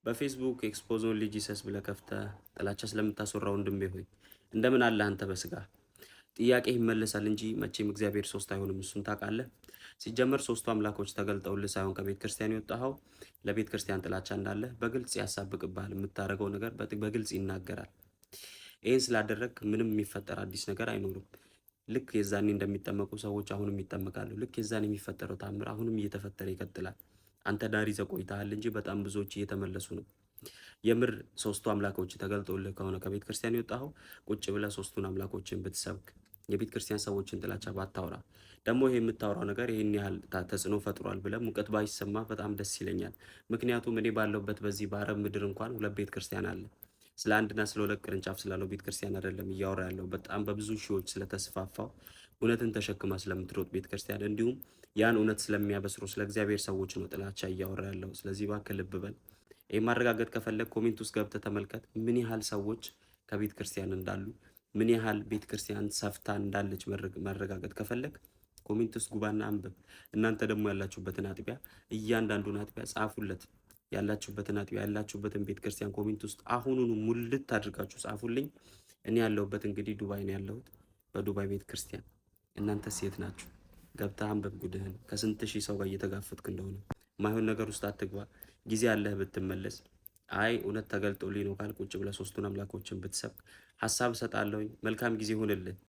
በፌስቡክ ኤክስፖዝ ኦንሊ ጂሰስ ብለህ ከፍተህ ጥላቻ ስለምታስወራ ወንድሜ ሆይ እንደምን አለ አንተ በስጋ ጥያቄ ይመለሳል እንጂ መቼም እግዚአብሔር ሶስት አይሆንም። እሱን ታውቃለህ። ሲጀመር ሶስቱ አምላኮች ተገልጠውልህ ሳይሆን ከቤተ ክርስቲያን የወጣኸው ለቤተ ክርስቲያን ጥላቻ እንዳለ በግልጽ ያሳብቅብሃል። የምታደርገው ነገር በግልጽ ይናገራል። ይህን ስላደረግ ምንም የሚፈጠር አዲስ ነገር አይኖርም። ልክ የዛኔ እንደሚጠመቁ ሰዎች አሁንም ይጠመቃሉ። ልክ የዛኔ የሚፈጠረው ታምር አሁንም እየተፈጠረ ይቀጥላል። አንተ ዳር ይዘህ ቆይተሃል እንጂ በጣም ብዙዎች እየተመለሱ ነው። የምር ሶስቱ አምላኮች ተገልጦልህ ከሆነ ከቤተ ክርስቲያን የወጣኸው ቁጭ ብለህ ሶስቱን አምላኮችን ብትሰብክ፣ የቤተ ክርስቲያን ሰዎችን ጥላቻ ባታወራ፣ ደግሞ ይሄ የምታወራው ነገር ይህን ያህል ተጽዕኖ ፈጥሯል ብለህ ሙቀት ባይሰማ በጣም ደስ ይለኛል። ምክንያቱም እኔ ባለሁበት በዚህ በአረብ ምድር እንኳን ሁለት ቤተ ክርስቲያን አለ። ስለ አንድና ስለ ሁለት ቅርንጫፍ ስላለው ቤተ ክርስቲያን አይደለም እያወራ ያለው፣ በጣም በብዙ ሺዎች ስለተስፋፋው እውነትን ተሸክማ ስለምትሮጥ ቤተ ክርስቲያን እንዲሁም ያን እውነት ስለሚያበስሩ ስለ እግዚአብሔር ሰዎች ነው ጥላቻ እያወራ ያለው። ስለዚህ እባክህ ልብ በል። ይህ ማረጋገጥ ከፈለግ ኮሜንት ውስጥ ገብተህ ተመልከት። ምን ያህል ሰዎች ከቤተ ክርስቲያን እንዳሉ፣ ምን ያህል ቤተ ክርስቲያን ሰፍታ እንዳለች ማረጋገጥ ከፈለግ ኮሜንት ውስጥ ጉባና አንብብ። እናንተ ደግሞ ያላችሁበትን አጥቢያ እያንዳንዱን አጥቢያ ጻፉለት። ያላችሁበትን አጥቢያ ያላችሁበትን ቤተ ክርስቲያን ኮሜንት ውስጥ አሁኑኑ ሙልት አድርጋችሁ ጻፉልኝ። እኔ ያለሁበት እንግዲህ ዱባይ ነው ያለሁት፣ በዱባይ ቤተ ክርስቲያን። እናንተ ሴት ናችሁ። ገብተህ አንብብ ጉድህን። ከስንት ሺህ ሰው ጋር እየተጋፈጥክ እንደሆነ ማይሆን ነገር ውስጥ አትግባ። ጊዜ አለህ ብትመለስ። አይ እውነት ተገልጦልኝ ነው ካልክ ቁጭ ብለህ ሶስቱን አምላኮችን ብትሰብክ ሀሳብ እሰጣለሁኝ። መልካም ጊዜ ይሁንልህ።